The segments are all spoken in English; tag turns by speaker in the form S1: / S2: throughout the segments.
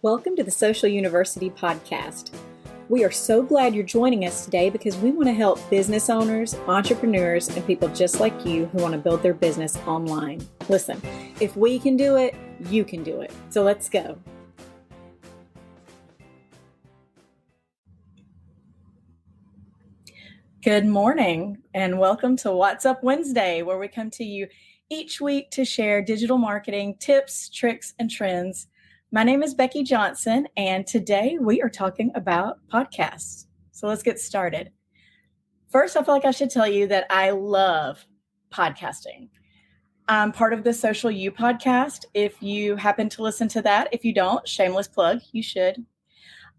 S1: Welcome to the Social University Podcast. We are so glad you're joining us today because we want to help business owners, entrepreneurs, and people just like you who want to build their business online. Listen, if we can do it, you can do it. So let's go. Good morning and welcome to What's Up Wednesday, where we come to you each week to share digital marketing tips, tricks, and trends. My name is Becky Johnson, and today we are talking about podcasts. So let's get started. First, I feel like I should tell you that I love podcasting. I'm part of the Social U podcast. If you happen to listen to that, if you don't, shameless plug, you should.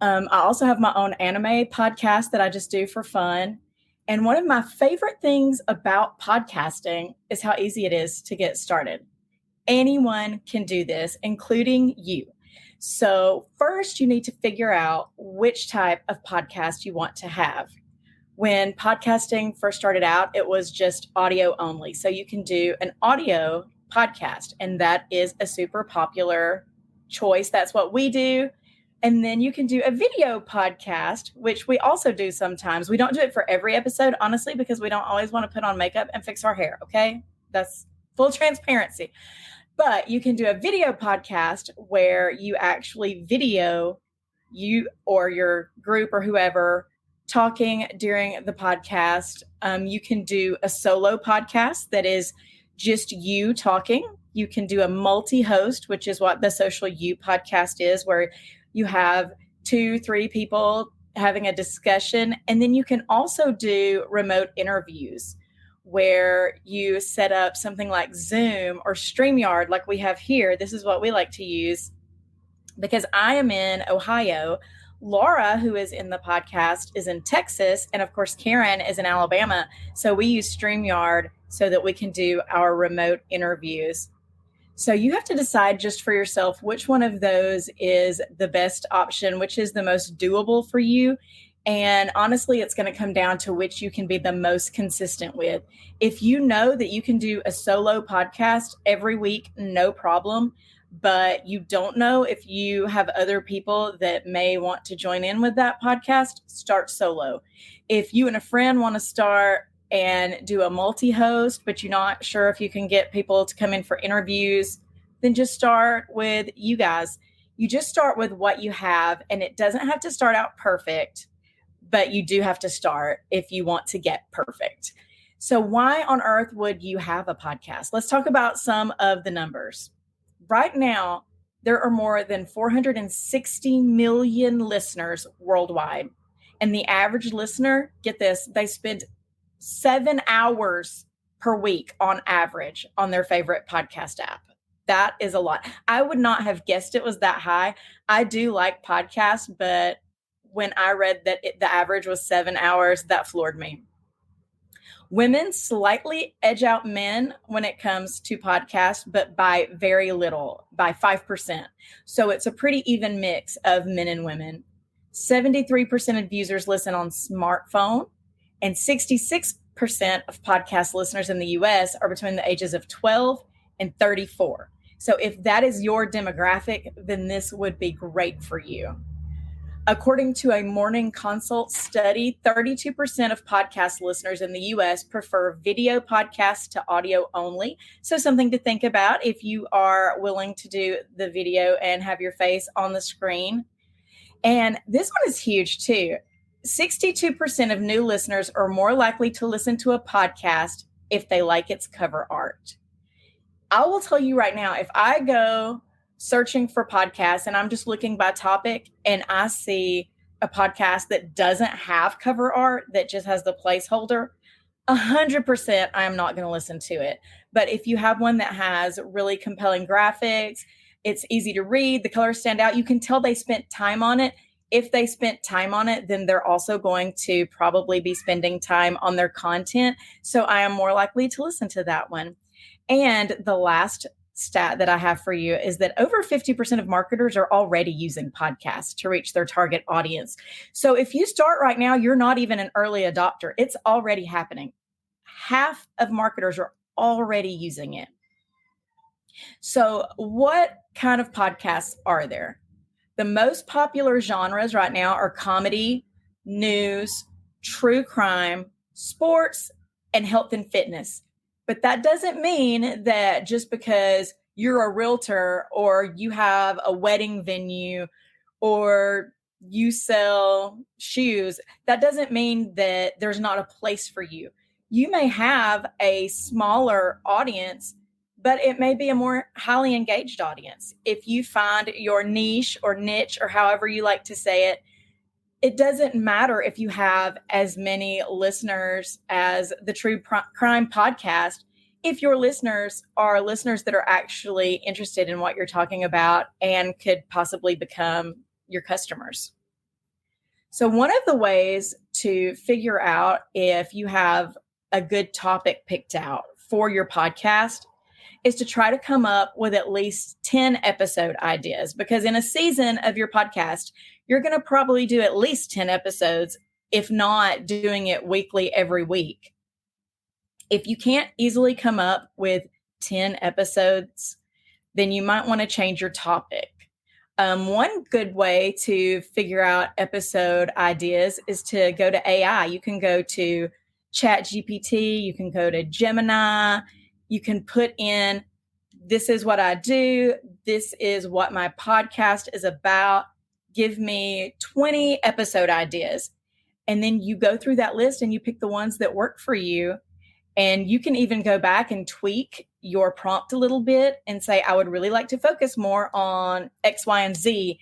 S1: I also have my own anime podcast that I just do for fun. And one of my favorite things about podcasting is how easy it is to get started. Anyone can do this, including you. So first, you need to figure out which type of podcast you want to have. When podcasting first started out, it was just audio only. So you can do an audio podcast, and that is a super popular choice. That's what we do. And then you can do a video podcast, which we also do sometimes. We don't do it for every episode, honestly, because we don't always want to put on makeup and fix our hair, okay? That's full transparency. But you can do a video podcast where you actually video you or your group or whoever talking during the podcast. You can do a solo podcast that is just you talking. You can do a multi-host, which is what the Social U podcast is, where you have 2-3 people having a discussion. And then you can also do remote interviews where you set up something like Zoom or StreamYard like we have here. This is what we like to use because I am in Ohio. Laura, who is in the podcast, is in Texas. And of course, Karen is in Alabama. So we use StreamYard so that we can do our remote interviews. So you have to decide just for yourself which one of those is the best option, which is the most doable for you. And honestly, it's going to come down to which you can be the most consistent with. If you know that you can do a solo podcast every week, no problem. But you don't know if you have other people that may want to join in with that podcast, start solo. If you and a friend want to start and do a multi-host, but you're not sure if you can get people to come in for interviews, then just start with you guys. You just start with what you have, and it doesn't have to start out perfect, but you do have to start if you want to get perfect. So why on earth would you have a podcast? Let's talk about some of the numbers. Right now, there are more than 460 million listeners worldwide. And the average listener, get this, they spend 7 hours per week on average on their favorite podcast app. That is a lot. I would not have guessed it was that high. I do like podcasts, but when I read that the average was 7 hours, that floored me. Women slightly edge out men when it comes to podcasts, but by very little, by 5%. So it's a pretty even mix of men and women. 73% of users listen on smartphone, and 66% of podcast listeners in the US are between the ages of 12 and 34. So if that is your demographic, then this would be great for you. According to a Morning Consult study, 32% of podcast listeners in the US prefer video podcasts to audio only. So something to think about if you are willing to do the video and have your face on the screen. And this one is huge too. 62% of new listeners are more likely to listen to a podcast if they like its cover art. I will tell you right now, if I go searching for podcasts and I'm just looking by topic and I see a podcast that doesn't have cover art, that just has the placeholder, 100% I am not going to listen to it. But if you have one that has really compelling graphics, it's easy to read, the colors stand out, you can tell they spent time on it. If they spent time on it, then they're also going to probably be spending time on their content. So I am more likely to listen to that one. And the last stat that I have for you is that over 50% of marketers are already using podcasts to reach their target audience. So if you start right now, you're not even an early adopter. It's already happening. Half of marketers are already using it. So what kind of podcasts are there? The most popular genres right now are comedy, news, true crime, sports, and health and fitness. But that doesn't mean that just because you're a realtor or you have a wedding venue or you sell shoes, that doesn't mean that there's not a place for you. You may have a smaller audience, but it may be a more highly engaged audience. If you find your niche or niche or however you like to say it, it doesn't matter if you have as many listeners as the True Crime podcast. If your listeners are listeners that are actually interested in what you're talking about and could possibly become your customers. So one of the ways to figure out if you have a good topic picked out for your podcast is to try to come up with at least 10 episode ideas, because in a season of your podcast, you're going to probably do at least 10 episodes, if not doing it weekly every week. If you can't easily come up with 10 episodes, then you might want to change your topic. One good way to figure out episode ideas is to go to AI. You can go to ChatGPT, you can go to Gemini, you can put in, this is what I do, this is what my podcast is about, give me 20 episode ideas. And then you go through that list and you pick the ones that work for you. And you can even go back and tweak your prompt a little bit and say, I would really like to focus more on X, Y, and Z.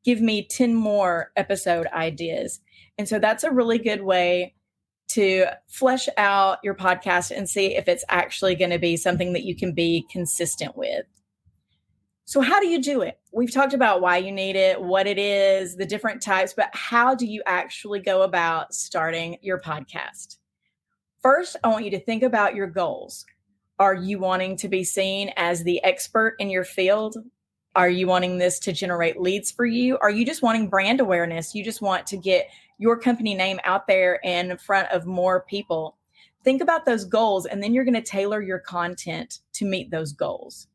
S1: Give me 10 more episode ideas. And so that's a really good way to flesh out your podcast and see if it's actually going to be something that you can be consistent with. So how do you do it? We've talked about why you need it, what it is, the different types, but how do you actually go about starting your podcast? First, I want you to think about your goals. Are you wanting to be seen as the expert in your field? Are you wanting this to generate leads for you? Are you just wanting brand awareness? You just want to get your company name out there in front of more people. Think about those goals, and then you're going to tailor your content to meet those goals.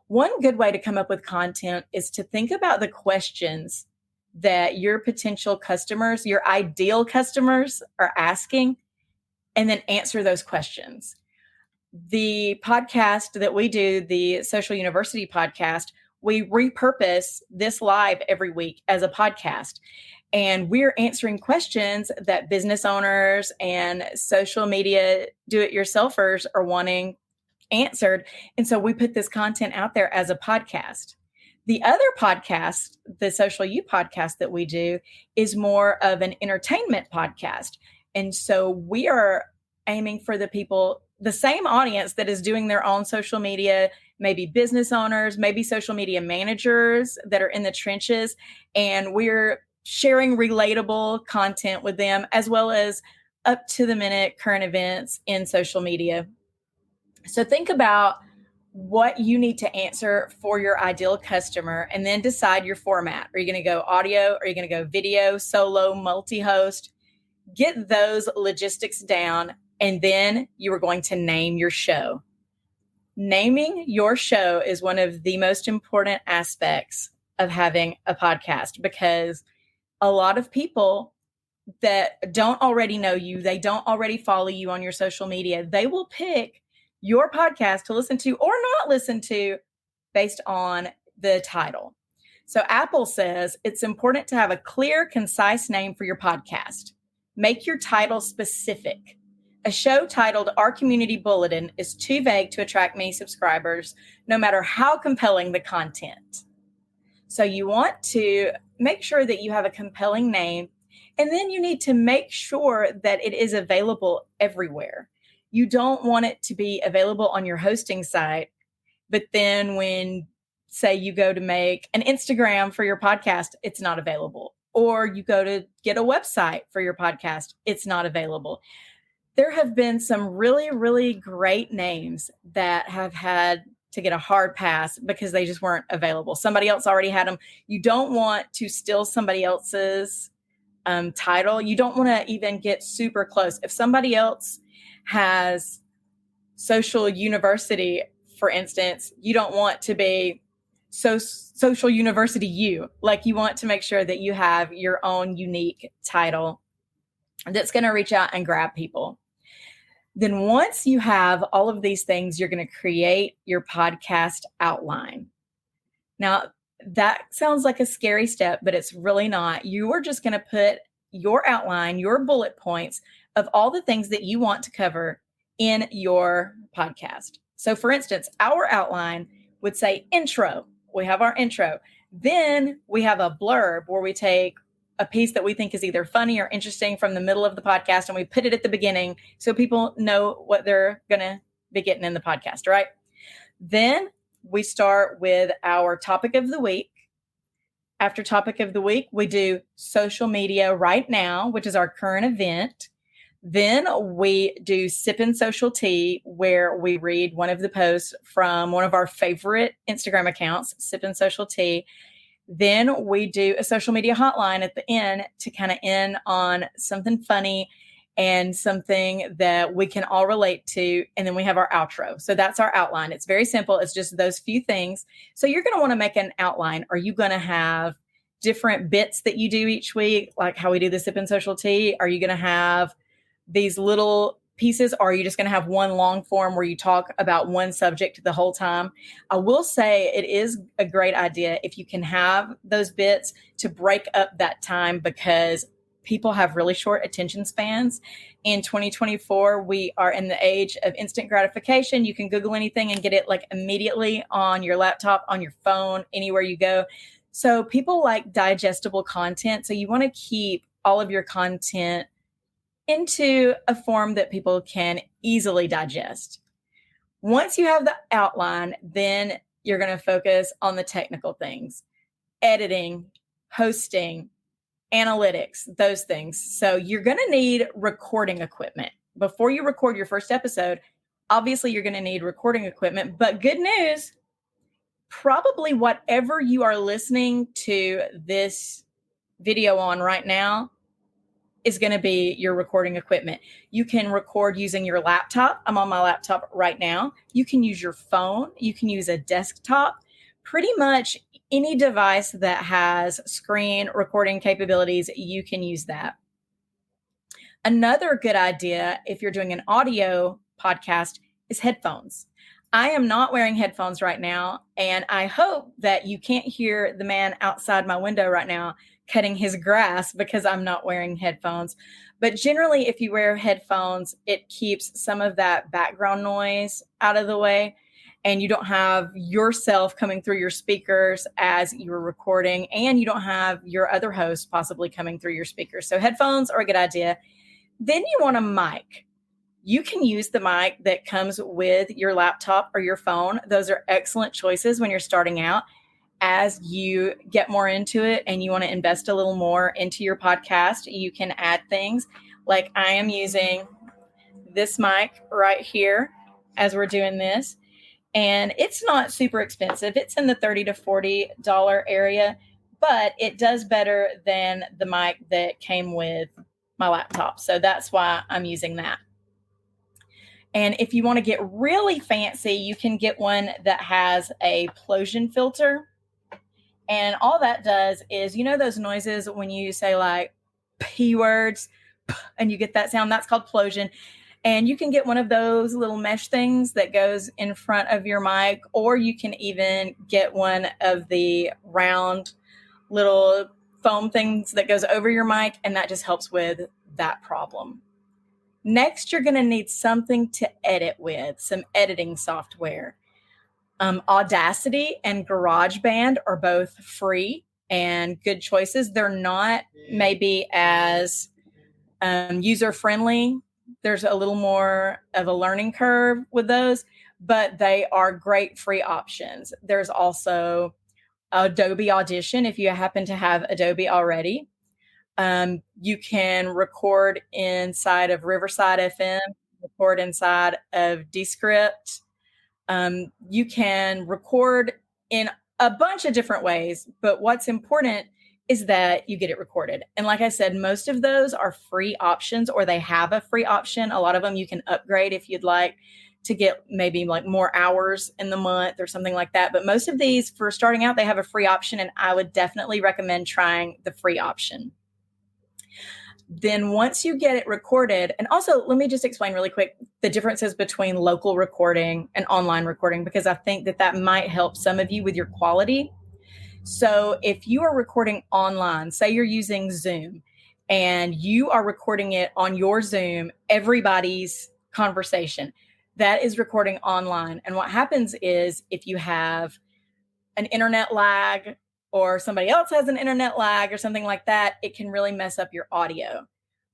S1: One good way to come up with content is to think about the questions that your potential customers, your ideal customers, are asking, and then answer those questions. The podcast that we do, the Social University podcast, we repurpose this live every week as a podcast. And we're answering questions that business owners and social media do-it-yourselfers are wanting answered. And so we put this content out there as a podcast. The other podcast, the Social U podcast that we do, is more of an entertainment podcast. And so we are aiming for the people, the same audience that is doing their own social media, maybe business owners, maybe social media managers that are in the trenches. And we're sharing relatable content with them, as well as up to the minute current events in social media. So think about what you need to answer for your ideal customer, and then decide your format. Are you going to go audio? Are you going to go video, solo, multi-host? Get those logistics down, and then you are going to name your show. Naming your show is one of the most important aspects of having a podcast, because a lot of people that don't already know you, they don't already follow you on your social media, they will pick your podcast to listen to or not listen to based on the title. So Apple says it's important to have a clear, concise name for your podcast. Make your title specific. A show titled Our Community Bulletin is too vague to attract many subscribers, no matter how compelling the content. So you want to make sure that you have a compelling name, and then you need to make sure that it is available everywhere. You don't want it to be available on your hosting site, but then when, say, you go to make an Instagram for your podcast, it's not available. Or you go to get a website for your podcast, it's not available. There have been some really, really great names that have had to get a hard pass because they just weren't available. Somebody else already had them. You don't want to steal somebody else's title. You don't want to even get super close. If somebody else has Social University, for instance, you don't want to be social university you. Like, you want to make sure that you have your own unique title that's going to reach out and grab people. Then once you have all of these things, you're going to create your podcast outline. Now, that sounds like a scary step, but it's really not. You are just going to put your outline, your bullet points of all the things that you want to cover in your podcast. So for instance, our outline would say intro. We have our intro. Then we have a blurb where we take a piece that we think is either funny or interesting from the middle of the podcast, and we put it at the beginning so people know what they're going to be getting in the podcast, right? Then we start with our topic of the week. After topic of the week, we do social media right now, which is our current event. Then we do Sippin' Social Tea, where we read one of the posts from one of our favorite Instagram accounts, Sippin' Social Tea. Then we do a social media hotline at the end to kind of end on something funny and something that we can all relate to. And then we have our outro. So that's our outline. It's very simple. It's just those few things. So you're going to want to make an outline. Are you going to have different bits that you do each week, like how we do the Sip and Social Tea? Are you going to have these little pieces, or are you just going to have one long form where you talk about one subject the whole time? I will say it is a great idea if you can have those bits to break up that time, because people have really short attention spans. In 2024, we are in the age of instant gratification. You can Google anything and get it like immediately on your laptop, on your phone, anywhere you go. So people like digestible content. So you want to keep all of your content into a form that people can easily digest. Once you have the outline, then you're going to focus on the technical things: editing, hosting, analytics, those things. So you're going to need recording equipment. Before you record your first episode, obviously you're going to need recording equipment, but good news, probably whatever you are listening to this video on right now is going to be your recording equipment. You can record using your laptop. I'm on my laptop right now. You can use your phone. You can use a desktop. Pretty much any device that has screen recording capabilities, you can use that. Another good idea, if you're doing an audio podcast, is headphones. I am not wearing headphones right now, and I hope that you can't hear the man outside my window right now cutting his grass because I'm not wearing headphones. But generally, if you wear headphones, it keeps some of that background noise out of the way, and you don't have yourself coming through your speakers as you're recording, and you don't have your other host possibly coming through your speakers. So headphones are a good idea. Then you want a mic. You can use the mic that comes with your laptop or your phone. Those are excellent choices when you're starting out. As you get more into it and you want to invest a little more into your podcast, you can add things like I am using this mic right here as we're doing this. And it's not super expensive. It's in the $30 to $40 area, but it does better than the mic that came with my laptop. So that's why I'm using that. And if you want to get really fancy, you can get one that has a plosion filter. And all that does is, you know, those noises when you say like P words and you get that sound, that's called plosion. And you can get one of those little mesh things that goes in front of your mic, or you can even get one of the round little foam things that goes over your mic, and that just helps with that problem. Next, you're going to need something to edit with, some editing software. Audacity and GarageBand are both free and good choices. They're not maybe as user-friendly. There's a little more of a learning curve with those, but they are great free options. There's also Adobe Audition if you happen to have Adobe already. You can record inside of Riverside FM, record inside of Descript. You can record in a bunch of different ways, but what's important is that you get it recorded. And like I said, most of those are free options, or they have a free option. A lot of them you can upgrade if you'd like to get maybe like more hours in the month or something like that. But most of these, for starting out, they have a free option, and I would definitely recommend trying the free option. Then once you get it recorded, and also let me just explain really quick the differences between local recording and online recording, because I think that might help some of you with your quality. So if you are recording online, say you're using Zoom and you are recording it on your Zoom, everybody's conversation, that is recording online. And what happens is if you have an internet lag or somebody else has an internet lag or something like that, it can really mess up your audio.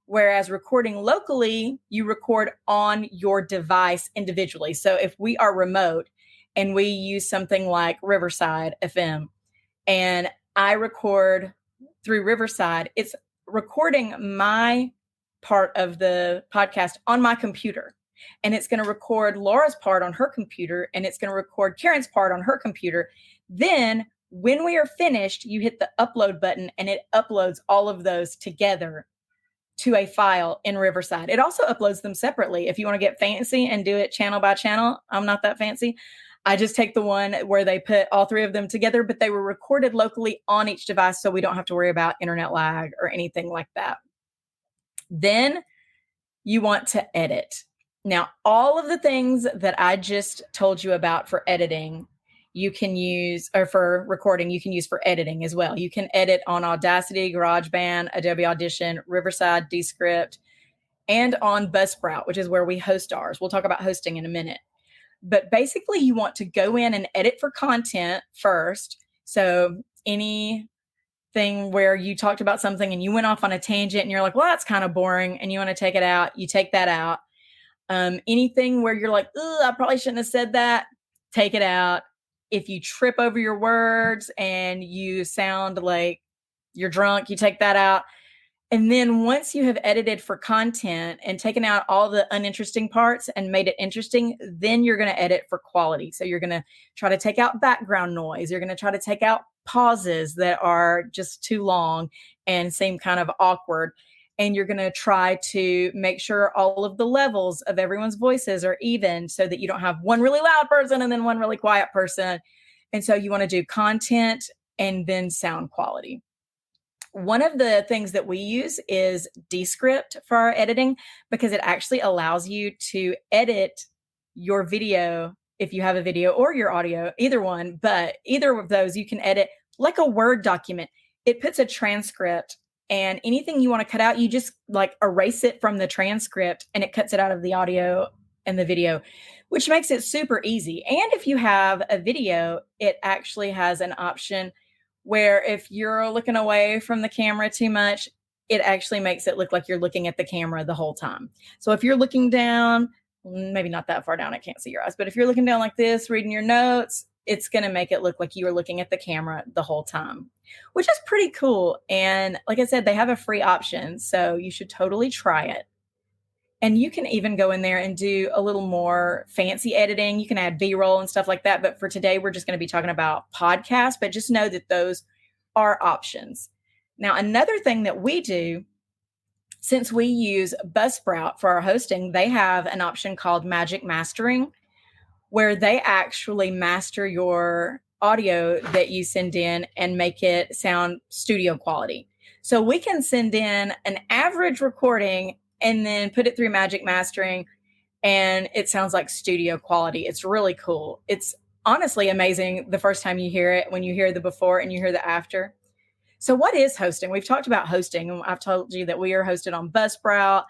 S1: Whereas recording locally, you record on your device individually. So if we are remote and we use something like Riverside FM, and I record through Riverside, it's recording my part of the podcast on my computer. And it's going to record Laura's part on her computer, and it's going to record Karen's part on her computer. Then when we are finished, you hit the upload button and it uploads all of those together to a file in Riverside. It also uploads them separately. If you want to get fancy and do it channel by channel, I'm not that fancy. I just take the one where they put all three of them together, but they were recorded locally on each device, so we don't have to worry about internet lag or anything like that. Then you want to edit. Now, all of the things that I just told you about for editing, you can use, or for recording, you can use for editing as well. You can edit on Audacity, GarageBand, Adobe Audition, Riverside, Descript, and on Buzzsprout, which is where we host ours. We'll talk about hosting in a minute. But basically, you want to go in and edit for content first. So anything where you talked about something and you went off on a tangent and you're like, well, that's kind of boring, and you want to take it out, you take that out. Anything where you're like, I probably shouldn't have said that, take it out. If you trip over your words and you sound like you're drunk, you take that out. And then once you have edited for content and taken out all the uninteresting parts and made it interesting, then you're going to edit for quality. So you're going to try to take out background noise. You're going to try to take out pauses that are just too long and seem kind of awkward. And you're going to try to make sure all of the levels of everyone's voices are even, so that you don't have one really loud person and then one really quiet person. And so you want to do content and then sound quality. One of the things that we use is Descript for our editing, because it actually allows you to edit your video if you have a video, or your audio, either one. But either of those you can edit like a Word document. It puts a transcript, and anything you want to cut out, you just like erase it from the transcript and it cuts it out of the audio and the video, which makes it super easy. And if you have a video, it actually has an option where if you're looking away from the camera too much, it actually makes it look like you're looking at the camera the whole time. So if you're looking down, maybe not that far down, I can't see your eyes, but if you're looking down like this, reading your notes, it's going to make it look like you were looking at the camera the whole time, which is pretty cool. And like I said, they have a free option, so you should totally try it. And you can even go in there and do a little more fancy editing. You can add B-roll and stuff like that. But for today, we're just going to be talking about podcasts. But just know that those are options. Now, another thing that we do, since we use Buzzsprout for our hosting, they have an option called Magic Mastering, where they actually master your audio that you send in and make it sound studio quality. So we can send in an average recording and then put it through Magic Mastering, and it sounds like studio quality. It's really cool. It's honestly amazing the first time you hear it, when you hear the before and you hear the after. So what is hosting? We've talked about hosting, and I've told you that we are hosted on Buzzsprout,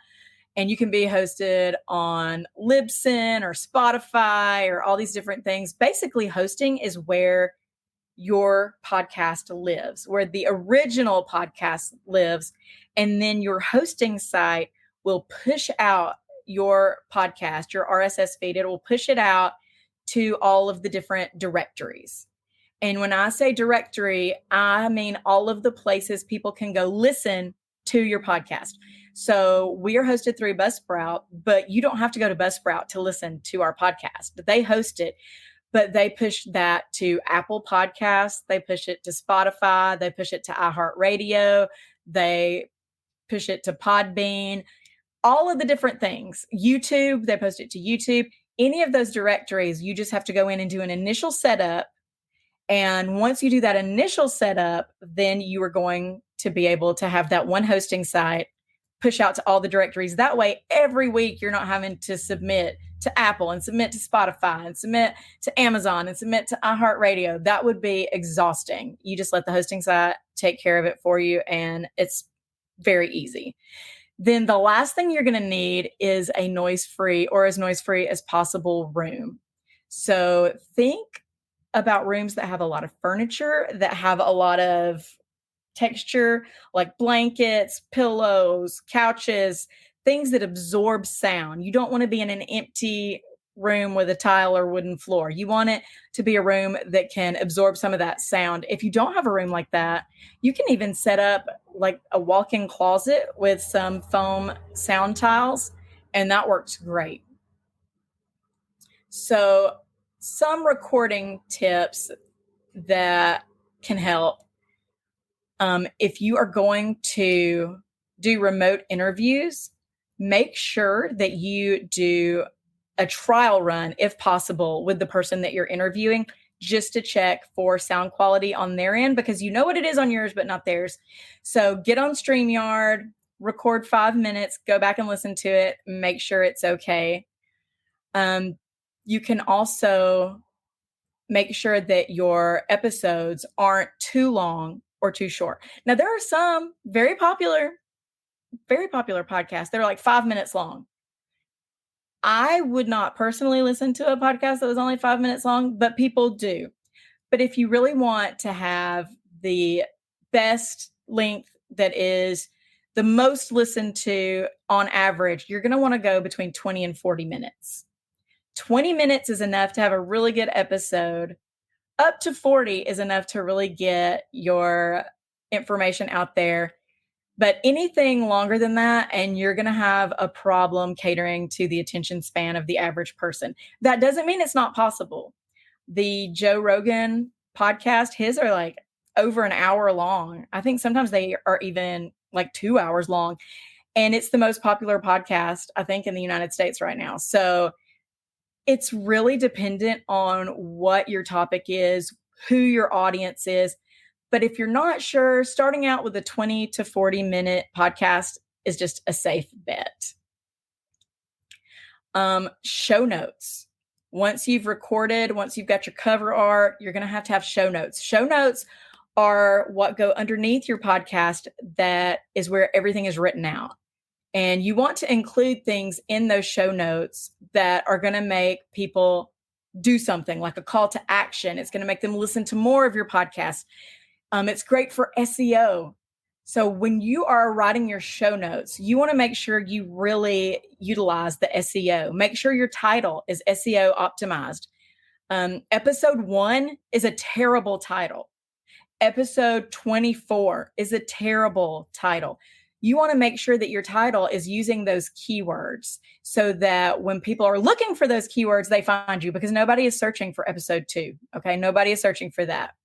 S1: and you can be hosted on Libsyn or Spotify or all these different things. Basically, hosting is where your podcast lives, where the original podcast lives, and then your hosting site will push out your podcast, your RSS feed. It will push it out to all of the different directories. And when I say directory, I mean all of the places people can go listen to your podcast. So we are hosted through Buzzsprout, but you don't have to go to Buzzsprout to listen to our podcast. They host it, but they push that to Apple Podcasts. They push it to Spotify. They push it to iHeartRadio. They push it to Podbean. All of the different things. YouTube, they post it to YouTube. any of those directories, you just have to go in and do an initial setup. And once you do that initial setup, then you are going to be able to have that one hosting site push out to all the directories. That way, every week, you're not having to submit to Apple and submit to Spotify and submit to Amazon and submit to iHeartRadio. That would be exhausting. You just let the hosting site take care of it for you, and it's very easy. Then the last thing you're going to need is a noise-free or as noise-free as possible room. So think about rooms that have a lot of furniture, that have a lot of texture, like blankets, pillows, couches, things that absorb sound. You don't want to be in an empty room with a tile or wooden floor. You want it to be a room that can absorb some of that sound. If you don't have a room like that, you can even set up like a walk-in closet with some foam sound tiles, and that works great. So some recording tips that can help. If you are going to do remote interviews, make sure that you do a trial run, if possible, with the person that you're interviewing, just to check for sound quality on their end, because you know what it is on yours, but not theirs. So get on StreamYard, record 5 minutes, go back and listen to it, make sure it's okay. You can also make sure that your episodes aren't too long or too short. Now, there are some very popular podcasts that are like 5 minutes long. I would not personally listen to a podcast that was only 5 minutes long, but people do. But if you really want to have the best length that is the most listened to on average, you're going to want to go between 20 and 40 minutes. 20 minutes is enough to have a really good episode. Up to 40 is enough to really get your information out there. But anything longer than that, and you're going to have a problem catering to the attention span of the average person. That doesn't mean it's not possible. The Joe Rogan podcast, his are like over an hour long. I think sometimes they are even like 2 hours long. And it's the most popular podcast, I think, in the United States right now. So it's really dependent on what your topic is, who your audience is. But if you're not sure, starting out with a 20 to 40 minute podcast is just a safe bet. Show notes. Once you've recorded, once you've got your cover art, you're going to have show notes. Show notes are what go underneath your podcast. That is where everything is written out. And you want to include things in those show notes that are going to make people do something, like a call to action. It's going to make them listen to more of your podcast. It's great for SEO. So when you are writing your show notes, you want to make sure you really utilize the SEO. Make sure your title is SEO optimized. Episode 1 is a terrible title. Episode 24 is a terrible title. You want to make sure that your title is using those keywords so that when people are looking for those keywords, they find you, because nobody is searching for episode 2. Okay. Nobody is searching for that.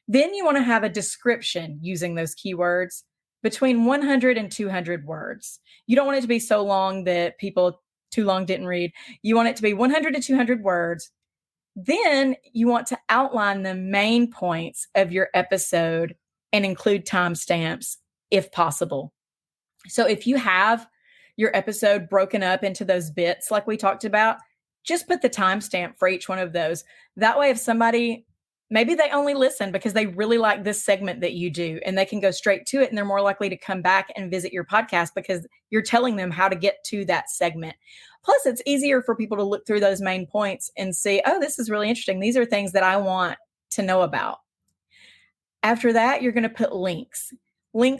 S1: Then you want to have a description using those keywords between 100 and 200 words. You don't want it to be so long that people too long didn't read. You want it to be 100 to 200 words. Then you want to outline the main points of your episode and include timestamps if possible. So if you have your episode broken up into those bits like we talked about, just put the timestamp for each one of those. That way, if somebody, maybe they only listen because they really like this segment that you do, and they can go straight to it, and they're more likely to come back and visit your podcast because you're telling them how to get to that segment. Plus, it's easier for people to look through those main points and see, oh, this is really interesting. These are things that I want to know about. After that, you're going to put links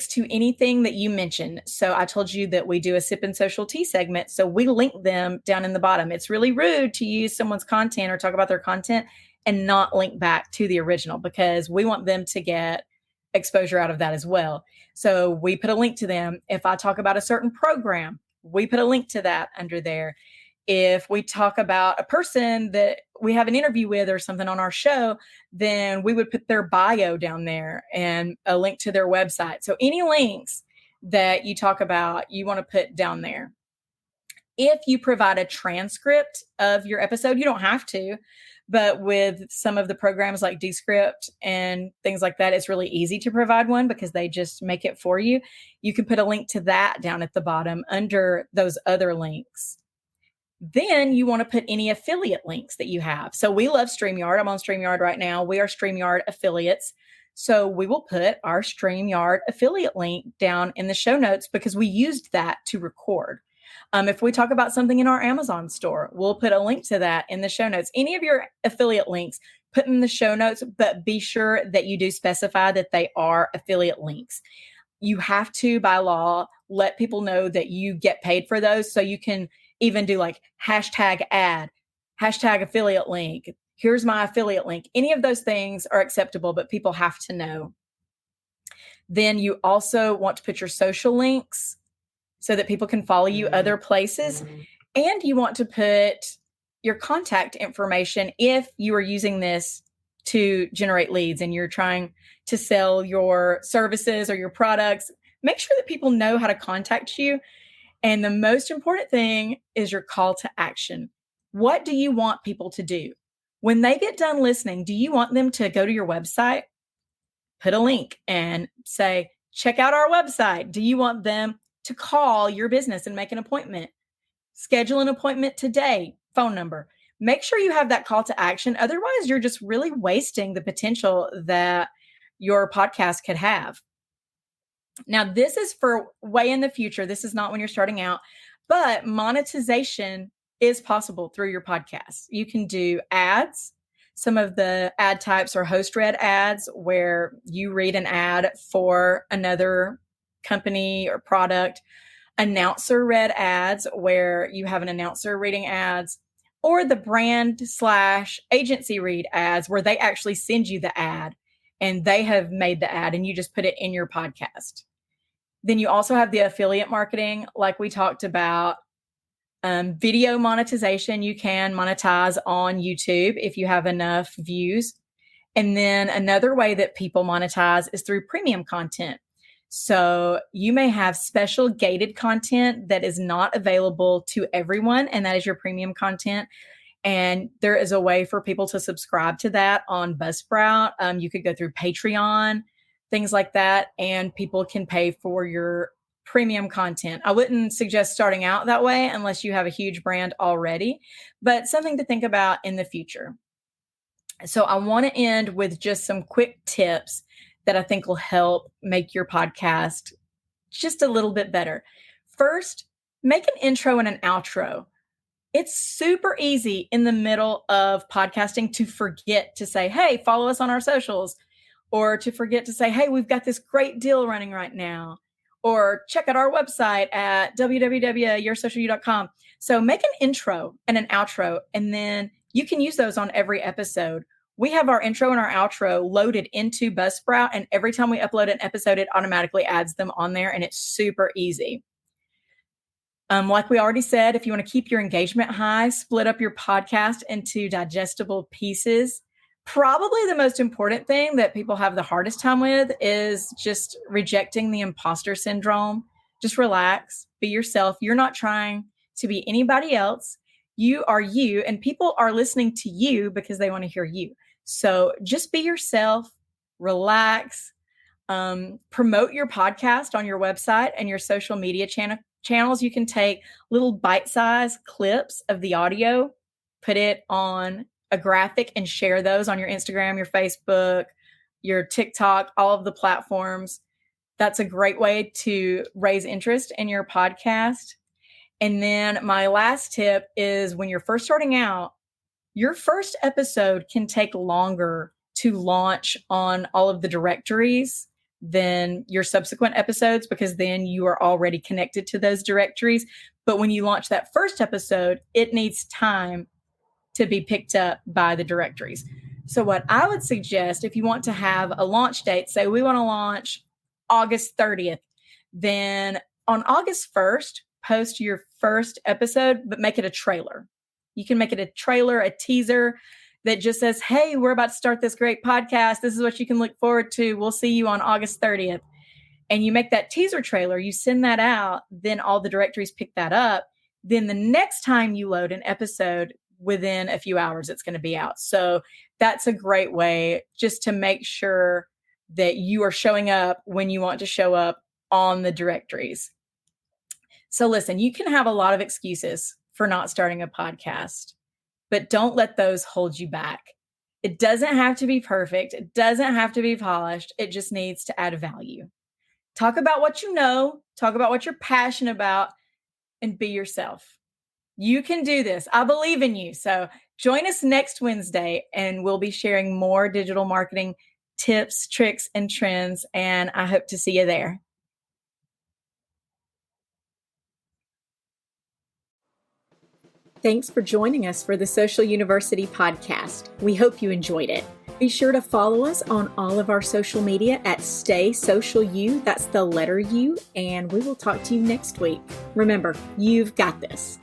S1: to anything that you mentioned. So I told you that we do a Sip and Social Tea segment. So we link them down in the bottom. It's really rude to use someone's content or talk about their content and not link back to the original, because we want them to get exposure out of that as well. So we put a link to them. If I talk about a certain program, we put a link to that under there. If we talk about a person that we have an interview with or something on our show, then we would put their bio down there and a link to their website. So any links that you talk about, you want to put down there. If you provide a transcript of your episode, you don't have to, but with some of the programs like Descript and things like that, it's really easy to provide one because they just make it for you. You can put a link to that down at the bottom under those other links. Then you want to put any affiliate links that you have. So we love StreamYard. I'm on StreamYard right now. We are StreamYard affiliates. So we will put our StreamYard affiliate link down in the show notes because we used that to record. If we talk about something in our Amazon store, we'll put a link to that in the show notes. Any of your affiliate links, put in the show notes, but be sure that you do specify that they are affiliate links. You have to, by law, let people know that you get paid for those. So you can even do like hashtag ad, hashtag affiliate link. Here's my affiliate link. Any of those things are acceptable, but people have to know. Then you also want to put your social links so that people can follow you other places. And you want to put your contact information if you are using this to generate leads and you're trying to sell your services or your products. Make sure that people know how to contact you. And the most important thing is your call to action. What do you want people to do? When they get done listening, do you want them to go to your website, put a link and say, check out our website? Do you want them to call your business and make an appointment? Schedule an appointment today, phone number. Make sure you have that call to action. Otherwise, you're just really wasting the potential that your podcast could have. Now, this is for way in the future. This is not when you're starting out, but monetization is possible through your podcast. You can do ads. Some of the ad types are host-read ads, where you read an ad for another company or product. Announcer-read ads, where you have an announcer reading ads, or the brand/agency read ads, where they actually send you the ad and they have made the ad and you just put it in your podcast. Then you also have the affiliate marketing, like we talked about. Video monetization, you can monetize on YouTube if you have enough views. And then another way that people monetize is through premium content. So you may have special gated content that is not available to everyone, and that is your premium content. And there is a way for people to subscribe to that on Buzzsprout. You could go through Patreon, things like that, and people can pay for your premium content. I wouldn't suggest starting out that way unless you have a huge brand already, but something to think about in the future. So I want to end with just some quick tips that I think will help make your podcast just a little bit better. First, make an intro and an outro. It's super easy in the middle of podcasting to forget to say, hey, follow us on our socials, or to forget to say, hey, we've got this great deal running right now, or check out our website at www.yoursocialyou.com. So make an intro and an outro, and then you can use those on every episode. We have our intro and our outro loaded into Buzzsprout, and every time we upload an episode, it automatically adds them on there, and it's super easy. Like we already said, if you want to keep your engagement high, split up your podcast into digestible pieces. Probably the most important thing that people have the hardest time with is just rejecting the imposter syndrome. Just relax, be yourself. You're not trying to be anybody else. You are you, and people are listening to you because they want to hear you. So just be yourself, relax, promote your podcast on your website and your social media channels. You can take little bite-sized clips of the audio, put it on a graphic, and share those on your Instagram, your Facebook, your TikTok, all of the platforms. That's a great way to raise interest in your podcast. And then my last tip is, when you're first starting out, your first episode can take longer to launch on all of the directories than your subsequent episodes, because then you are already connected to those directories. But when you launch that first episode, it needs time to be picked up by the directories. So what I would suggest, if you want to have a launch date, say we want to launch August 30th, then on August 1st, post your first episode, but make it a trailer. You can make it a trailer, a teaser that just says, hey, we're about to start this great podcast. This is what you can look forward to. We'll see you on August And you make that teaser trailer, you send that out, then all the directories pick that up. then the next time you load an episode, within a few hours, it's going to be out. So that's a great way just to make sure that you are showing up when you want to show up on the directories. So listen, you can have a lot of excuses for not starting a podcast, but don't let those hold you back. It doesn't have to be perfect. It doesn't have to be polished. It just needs to add value. Talk about what you know, talk about what you're passionate about, and be yourself. You can do this. I believe in you. So join us next Wednesday, and we'll be sharing more digital marketing tips, tricks, and trends. And I hope to see you there. Thanks for joining us for the Social University podcast. We hope you enjoyed it. Be sure to follow us on all of our social media at Stay Social U. That's the letter U. And we will talk to you next week. Remember, you've got this.